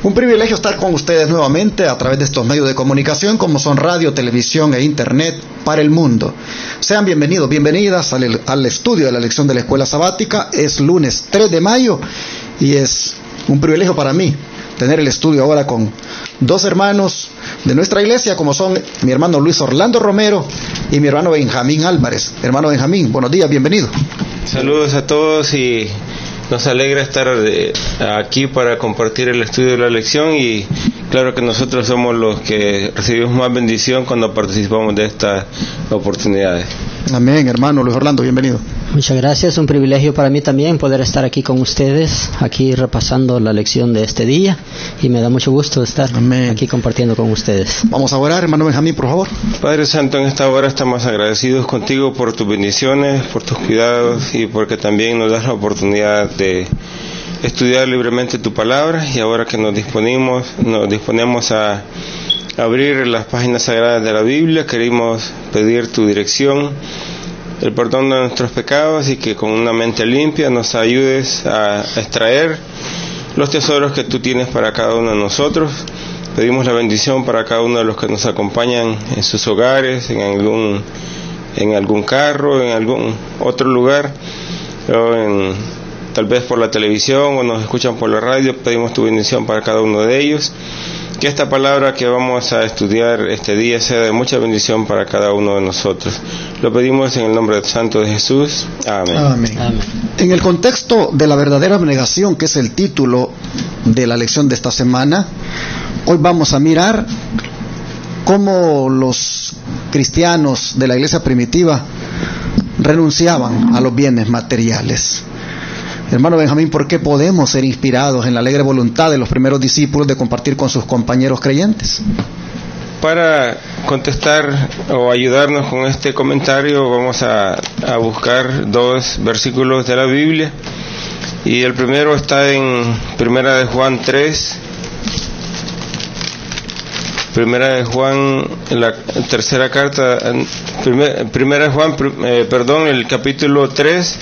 Un privilegio estar con ustedes nuevamente a través de estos medios de comunicación como son radio, televisión e internet para el mundo. Sean bienvenidos, bienvenidas al estudio de la lección de la Escuela Sabática. Es lunes 3 de mayo y es un privilegio para mí tener el estudio ahora con dos hermanos de nuestra iglesia, como son mi hermano Luis Orlando Romero y mi hermano Benjamín Álvarez. Hermano Benjamín, buenos días, bienvenido. Saludos a todos y nos alegra estar aquí para compartir el estudio de la lección, y claro que nosotros somos los que recibimos más bendición cuando participamos de estas oportunidades. Amén, hermano Luis Orlando, bienvenido. Muchas gracias, un privilegio para mí también poder estar aquí con ustedes, aquí repasando la lección de este día, y me da mucho gusto estar aquí compartiendo con ustedes. Vamos a orar, hermano Benjamín, por favor. Padre Santo, en esta hora estamos agradecidos contigo por tus bendiciones, por tus cuidados y porque también nos das la oportunidad de estudiar libremente tu palabra, y ahora que nos disponemos a abrir las páginas sagradas de la Biblia, queremos pedir tu dirección, el perdón de nuestros pecados, y que con una mente limpia nos ayudes a extraer los tesoros que tú tienes para cada uno de nosotros. Pedimos la bendición para cada uno de los que nos acompañan en sus hogares, en algún carro, en algún otro lugar, o tal vez por la televisión o nos escuchan por la radio. Pedimos tu bendición para cada uno de ellos. Que esta palabra que vamos a estudiar este día sea de mucha bendición para cada uno de nosotros. Lo pedimos en el nombre santo de Jesús. Amén. Amén. Amén. En el contexto de la verdadera abnegación, que es el título de la lección de esta semana, hoy vamos a mirar cómo los cristianos de la iglesia primitiva renunciaban a los bienes materiales. Hermano Benjamín, ¿por qué podemos ser inspirados en la alegre voluntad de los primeros discípulos de compartir con sus compañeros creyentes? Para contestar o ayudarnos con este comentario, vamos a buscar dos versículos de la Biblia, y el primero está en Primera de Juan 3. Primera de Juan, la tercera carta, Primera de Juan, el capítulo 3.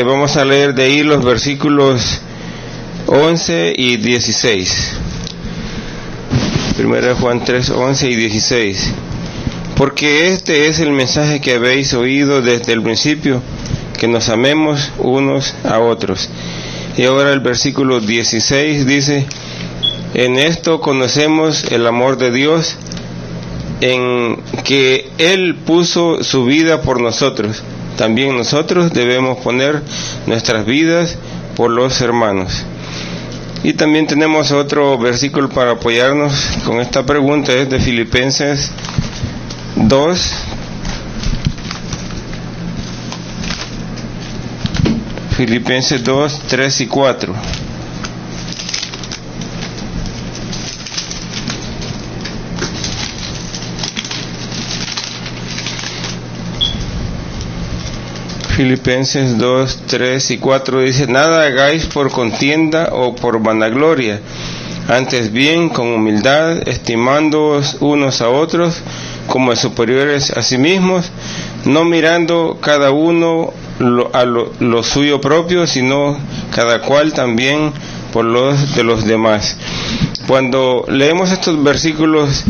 Vamos a leer de ahí los versículos 11 y 16. Primera de Juan 3, 11 y 16. Porque este es el mensaje que habéis oído desde el principio, que nos amemos unos a otros. Y ahora el versículo 16 dice: en esto conocemos el amor de Dios, en que Él puso su vida por nosotros. También nosotros debemos poner nuestras vidas por los hermanos. Y también tenemos otro versículo para apoyarnos con esta pregunta, es de Filipenses 2. Filipenses 2, 3 y 4. Filipenses 2, 3 y 4 dice: nada hagáis por contienda o por vanagloria, antes bien con humildad, estimándoos unos a otros como superiores a sí mismos, no mirando cada uno lo suyo propio, sino cada cual también por los de los demás. Cuando leemos estos versículos,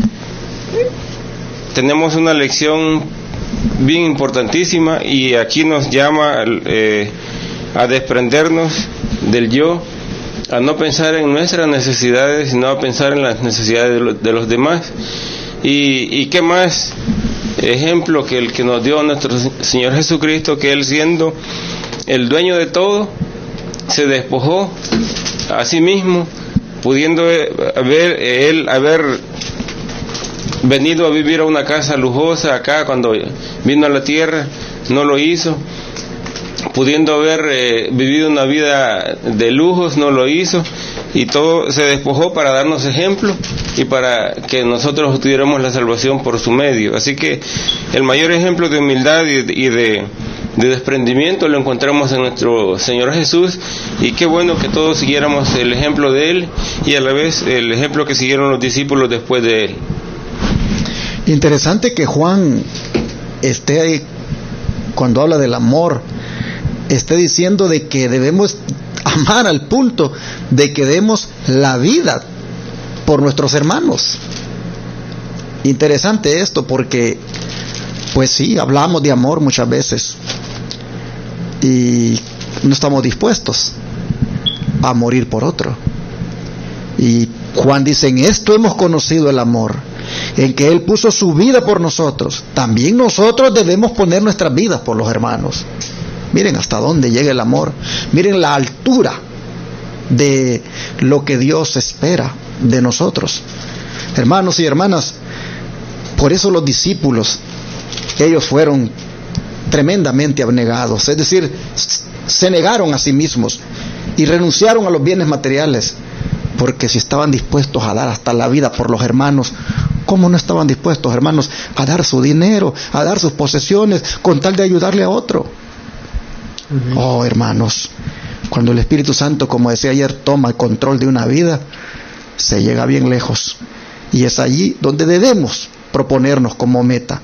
tenemos una lección bien importantísima, y aquí nos llama a desprendernos del yo, a no pensar en nuestras necesidades, sino a pensar en las necesidades de los demás. Y qué más ejemplo que el que nos dio nuestro Señor Jesucristo, que Él, siendo el dueño de todo, se despojó a sí mismo, pudiendo haber venido a vivir a una casa lujosa acá cuando vino a la tierra, no lo hizo. Pudiendo haber vivido una vida de lujos, no lo hizo, y todo se despojó para darnos ejemplo y para que nosotros tuviéramos la salvación por su medio. Así que el mayor ejemplo de humildad y de desprendimiento lo encontramos en nuestro Señor Jesús, y qué bueno que todos siguiéramos el ejemplo de Él, y a la vez el ejemplo que siguieron los discípulos después de Él. Interesante que Juan esté ahí, cuando habla del amor, esté diciendo de que debemos amar al punto de que demos la vida por nuestros hermanos. Interesante esto, porque pues sí, hablamos de amor muchas veces y no estamos dispuestos a morir por otro. Y Juan dice: en esto hemos conocido el amor, en que Él puso su vida por nosotros. También nosotros debemos poner nuestras vidas por los hermanos. Miren hasta dónde llega el amor. Miren la altura de lo que Dios espera de nosotros. Hermanos y hermanas, por eso los discípulos, ellos fueron tremendamente abnegados, es decir, se negaron a sí mismos y renunciaron a los bienes materiales, porque si estaban dispuestos a dar hasta la vida por los hermanos, ¿cómo no estaban dispuestos, hermanos, a dar su dinero, a dar sus posesiones, con tal de ayudarle a otro? Oh, hermanos, cuando el Espíritu Santo, como decía ayer, toma el control de una vida, se llega bien lejos, y es allí donde debemos proponernos como meta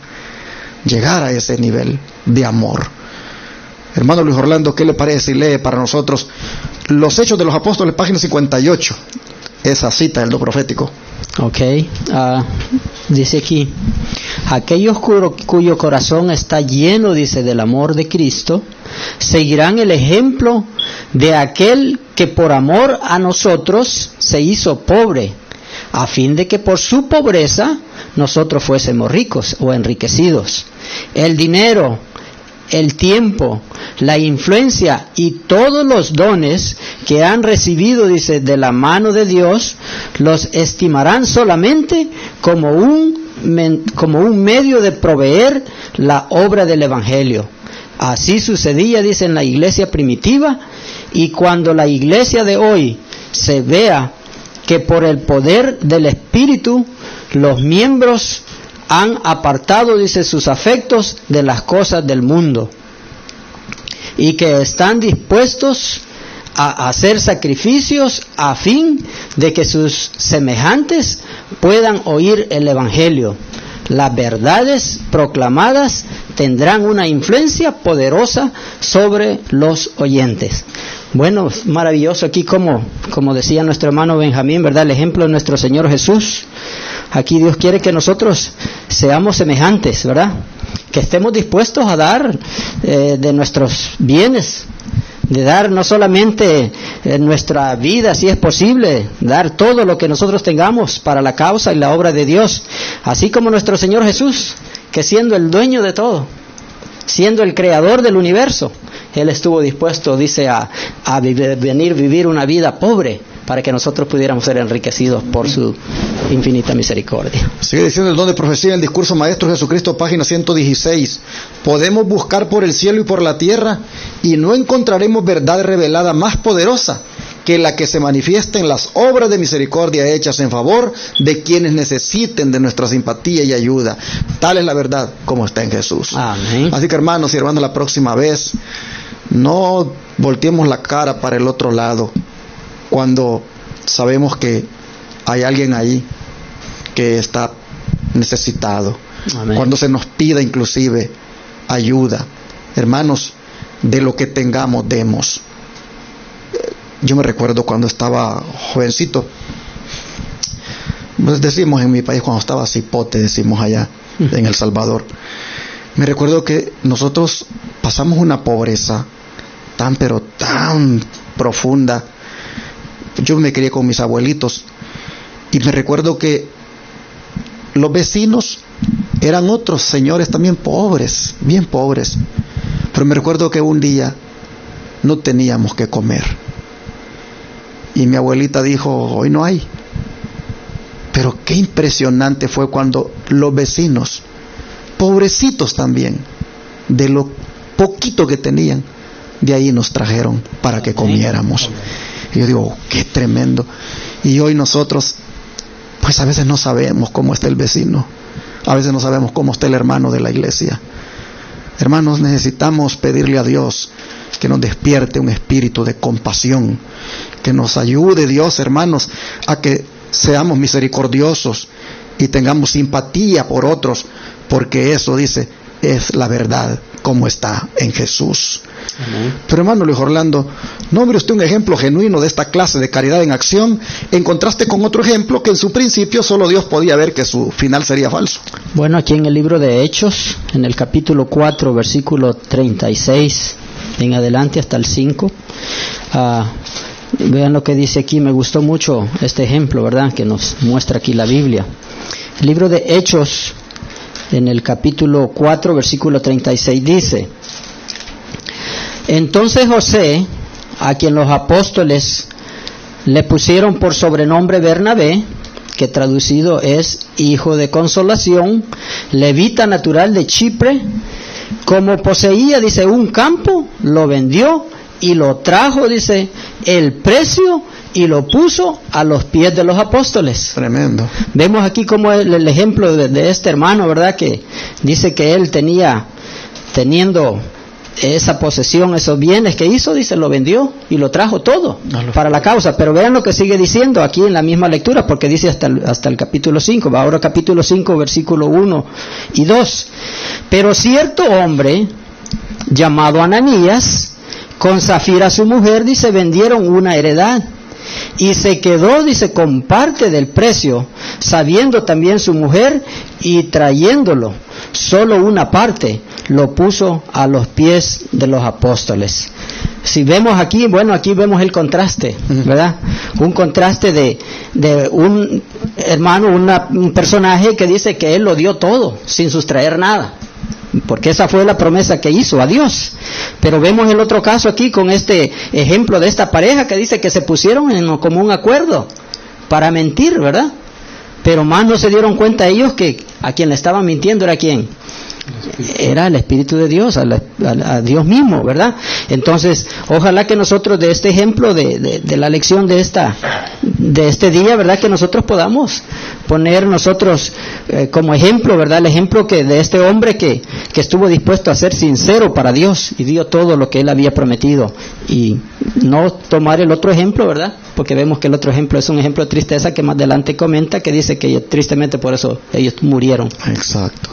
llegar a ese nivel de amor. Hermano Luis Orlando, ¿qué le parece si lee para nosotros los Hechos de los Apóstoles, página 58, esa cita del do profético? Ok, dice aquí: aquellos cuyo corazón está lleno, dice, del amor de Cristo, seguirán el ejemplo de aquel que por amor a nosotros se hizo pobre, a fin de que por su pobreza nosotros fuésemos ricos o enriquecidos. El dinero, el tiempo, la influencia y todos los dones que han recibido, dice, de la mano de Dios, los estimarán solamente como un medio de proveer la obra del Evangelio. Así sucedía, dice, en la iglesia primitiva, y cuando la iglesia de hoy se vea que por el poder del Espíritu los miembros han apartado, dice, sus afectos de las cosas del mundo, y que están dispuestos a hacer sacrificios a fin de que sus semejantes puedan oír el Evangelio. Las verdades proclamadas tendrán una influencia poderosa sobre los oyentes. Bueno, maravilloso aquí como decía nuestro hermano Benjamín, ¿verdad? El ejemplo de nuestro Señor Jesús. Aquí Dios quiere que nosotros seamos semejantes, ¿verdad? Que estemos dispuestos a dar de nuestros bienes, de dar no solamente nuestra vida, si es posible, dar todo lo que nosotros tengamos para la causa y la obra de Dios, así como nuestro Señor Jesús, que siendo el dueño de todo, siendo el creador del universo, Él estuvo dispuesto, dice, a vivir una vida pobre, para que nosotros pudiéramos ser enriquecidos por su infinita misericordia. Sigue diciendo el don de profecía en el discurso Maestro Jesucristo, página 116. Podemos buscar por el cielo y por la tierra y no encontraremos verdad revelada más poderosa que la que se manifiesta en las obras de misericordia hechas en favor de quienes necesiten de nuestra simpatía y ayuda. Tal es la verdad como está en Jesús. Amén. Así que, hermanos y hermanas, la próxima vez no volteemos la cara para el otro lado cuando sabemos que hay alguien ahí que está necesitado. Amén. Cuando se nos pida inclusive ayuda, hermanos, de lo que tengamos demos. Yo me recuerdo cuando estaba jovencito, pues decimos en mi país cuando estaba cipote, decimos allá en El Salvador. Me recuerdo que nosotros pasamos una pobreza tan pero tan profunda. Yo me crié con mis abuelitos y me recuerdo que los vecinos eran otros señores también pobres, bien pobres. Pero me recuerdo que un día no teníamos que comer y mi abuelita dijo: hoy no hay. Pero qué impresionante fue cuando los vecinos, pobrecitos también, de lo poquito que tenían, de ahí nos trajeron para que comiéramos. Y yo digo, qué tremendo. Y hoy nosotros, pues a veces no sabemos cómo está el vecino, a veces no sabemos cómo está el hermano de la iglesia. Hermanos, necesitamos pedirle a Dios que nos despierte un espíritu de compasión, que nos ayude Dios, hermanos, a que seamos misericordiosos y tengamos simpatía por otros, porque eso, dice, es la verdad como está en Jesús. Amén. Pero hermano Luis Orlando, nombre usted un ejemplo genuino de esta clase de caridad en acción, en contraste con otro ejemplo que en su principio solo Dios podía ver que su final sería falso. Bueno, aquí en el libro de Hechos, en el capítulo 4, versículo 36 en adelante hasta el 5, vean lo que dice aquí. Me gustó mucho este ejemplo, ¿verdad?, que nos muestra aquí la Biblia. El libro de Hechos, en el capítulo 4, versículo 36 dice: entonces José, a quien los apóstoles le pusieron por sobrenombre Bernabé, que traducido es hijo de consolación, levita natural de Chipre, como poseía, dice, un campo, lo vendió y lo trajo, dice, el precio, y lo puso a los pies de los apóstoles. Tremendo. Vemos aquí como el ejemplo de este hermano, ¿verdad?, que dice que él teniendo esa posesión, esos bienes que hizo, dice, lo vendió y lo trajo todo para la causa. Pero vean lo que sigue diciendo aquí en la misma lectura, porque dice hasta el capítulo 5, va ahora capítulo 5, versículo 1 y 2. Pero cierto hombre llamado Ananías, con Zafira su mujer, dice, vendieron una heredad, y se quedó, dice, con parte del precio, sabiendo también su mujer, y trayéndolo, solo una parte, lo puso a los pies de los apóstoles. Si vemos aquí, bueno, aquí vemos el contraste, ¿verdad? Un contraste de un hermano, un personaje que dice que él lo dio todo, sin sustraer nada, porque esa fue la promesa que hizo a Dios. Pero vemos el otro caso aquí con este ejemplo de esta pareja que dice que se pusieron en común acuerdo para mentir, ¿verdad? Pero más no se dieron cuenta ellos que a quien le estaban mintiendo era quién. Era el Espíritu de Dios, a Dios mismo, ¿verdad? Entonces, ojalá que nosotros de este ejemplo, de la lección de este día, ¿verdad?, que nosotros podamos poner nosotros como ejemplo, ¿verdad?, el ejemplo que de este hombre que estuvo dispuesto a ser sincero para Dios y dio todo lo que él había prometido, y no tomar el otro ejemplo, ¿verdad?, porque vemos que el otro ejemplo es un ejemplo de tristeza que más adelante comenta, que dice que tristemente por eso ellos murieron. Exacto.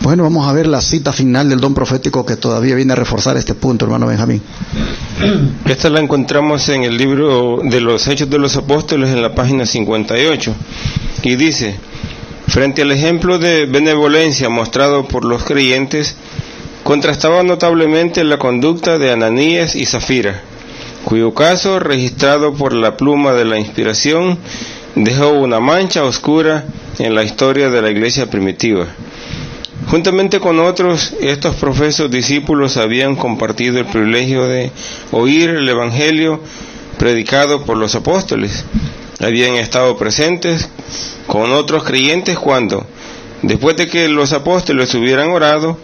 Bueno, vamos a ver la cita final del don profético que todavía viene a reforzar este punto, hermano Benjamín. Esta la encontramos en el libro de los Hechos de los Apóstoles, en la página 58, y dice: frente al ejemplo de benevolencia mostrado por los creyentes, contrastaba notablemente la conducta de Ananías y Zafira, cuyo caso, registrado por la pluma de la inspiración, dejó una mancha oscura en la historia de la iglesia primitiva. Juntamente con otros, estos profesos discípulos habían compartido el privilegio de oír el Evangelio predicado por los apóstoles. Habían estado presentes con otros creyentes cuando, después de que los apóstoles hubieran orado,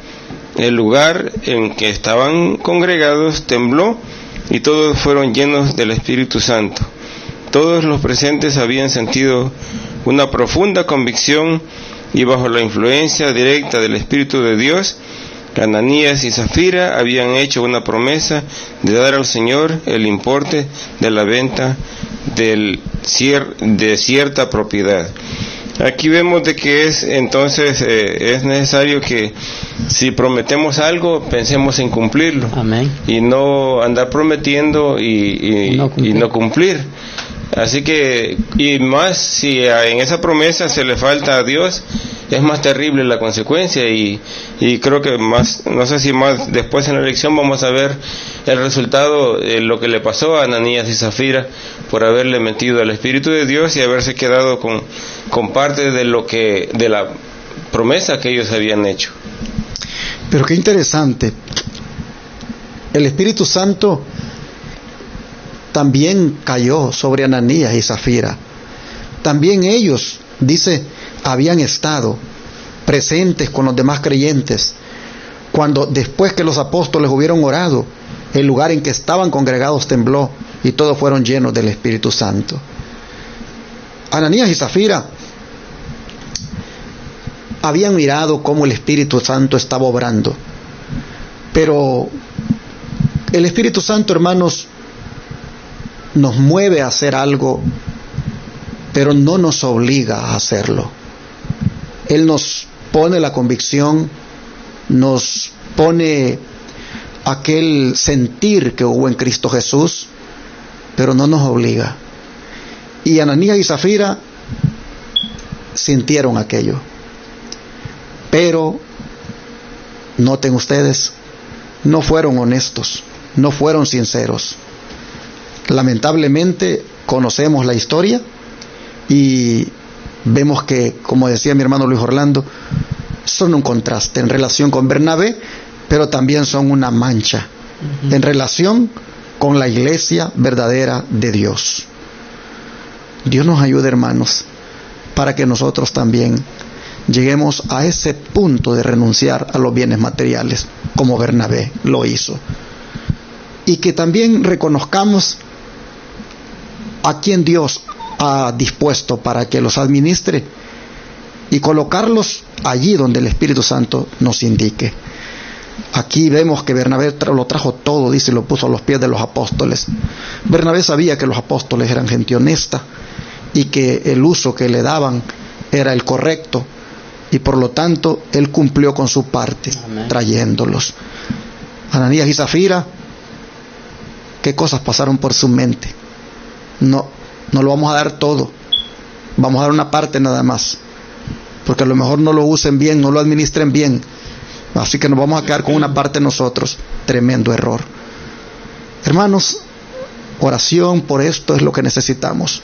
el lugar en que estaban congregados tembló y todos fueron llenos del Espíritu Santo. Todos los presentes habían sentido una profunda convicción, y bajo la influencia directa del Espíritu de Dios, Ananías y Zafira habían hecho una promesa de dar al Señor el importe de la venta de cierta propiedad. Aquí vemos de que es necesario que si prometemos algo, pensemos en cumplirlo. Amén. Y no andar prometiendo y no cumplir. Así que, y más si en esa promesa se le falta a Dios, es más terrible la consecuencia, y creo que más, no sé si más después en la elección vamos a ver el resultado de lo que le pasó a Ananías y Zafira por haberle mentido al Espíritu de Dios y haberse quedado con parte de la promesa que ellos habían hecho. Pero qué interesante, el Espíritu Santo también cayó sobre Ananías y Zafira. También ellos, dice, habían estado presentes con los demás creyentes cuando, después que los apóstoles hubieron orado, el lugar en que estaban congregados tembló y todos fueron llenos del Espíritu Santo. Ananías y Zafira habían mirado cómo el Espíritu Santo estaba obrando, pero el Espíritu Santo, hermanos, nos mueve a hacer algo, pero no nos obliga a hacerlo. Él nos pone la convicción, nos pone aquel sentir que hubo en Cristo Jesús, pero no nos obliga. Y Ananías y Zafira sintieron aquello, pero noten ustedes, no fueron honestos, no fueron sinceros. Lamentablemente conocemos la historia y vemos que, como decía mi hermano Luis Orlando, son un contraste en relación con Bernabé, pero también son una mancha en relación con la iglesia verdadera de Dios. Dios nos ayude, hermanos, para que nosotros también lleguemos a ese punto de renunciar a los bienes materiales, como Bernabé lo hizo. Y que también reconozcamos a quien Dios ha dispuesto para que los administre y colocarlos allí donde el Espíritu Santo nos indique. Aquí vemos que Bernabé lo trajo todo, dice, y lo puso a los pies de los apóstoles. Bernabé sabía que los apóstoles eran gente honesta y que el uso que le daban era el correcto, y por lo tanto él cumplió con su parte. Amén. Trayéndolos. Ananías y Zafira, ¿qué cosas pasaron por su mente? No lo vamos a dar todo, vamos a dar una parte nada más, porque a lo mejor no lo usen bien, no lo administren bien, así que nos vamos a quedar con una parte nosotros. Tremendo error. Hermanos, oración por esto es lo que necesitamos,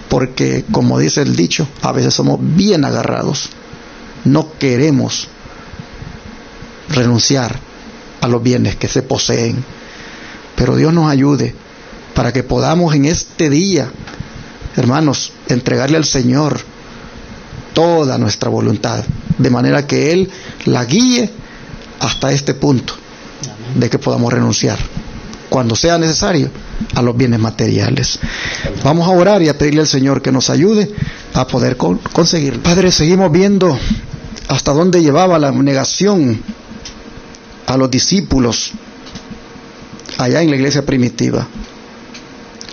porque como dice el dicho, a veces somos bien agarrados, no queremos renunciar a los bienes que se poseen, pero Dios nos ayude para que podamos en este día, hermanos, entregarle al Señor toda nuestra voluntad, de manera que Él la guíe hasta este punto de que podamos renunciar, cuando sea necesario, a los bienes materiales. Vamos a orar y a pedirle al Señor que nos ayude a poder conseguirlo. Padre, seguimos viendo hasta dónde llevaba la negación a los discípulos allá en la iglesia primitiva.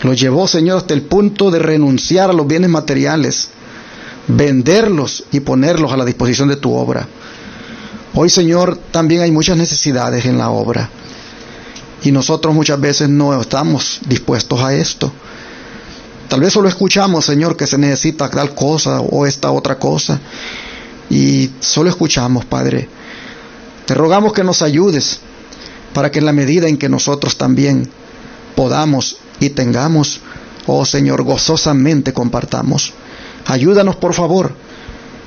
Los llevó, Señor, hasta el punto de renunciar a los bienes materiales, venderlos y ponerlos a la disposición de tu obra. Hoy, Señor, también hay muchas necesidades en la obra, y nosotros muchas veces no estamos dispuestos a esto. Tal vez solo escuchamos, Señor, que se necesita tal cosa o esta otra cosa, y solo escuchamos, Padre. Te rogamos que nos ayudes para que en la medida en que nosotros también podamos y tengamos, oh Señor, gozosamente compartamos. Ayúdanos, por favor,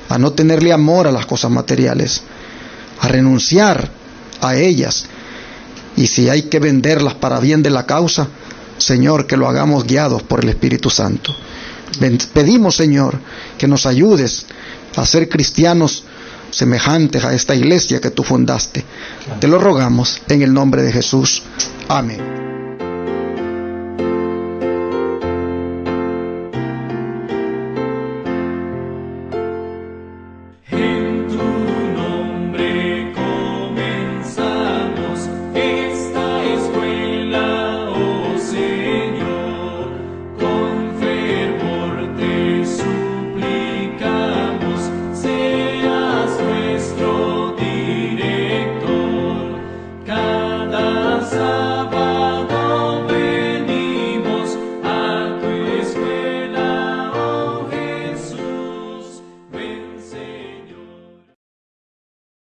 a no tenerle amor a las cosas materiales, a renunciar a ellas, y si hay que venderlas para bien de la causa, Señor, que lo hagamos guiados por el Espíritu Santo. Pedimos, Señor, que nos ayudes a ser cristianos semejantes a esta iglesia que tú fundaste. Te lo rogamos en el nombre de Jesús. Amén.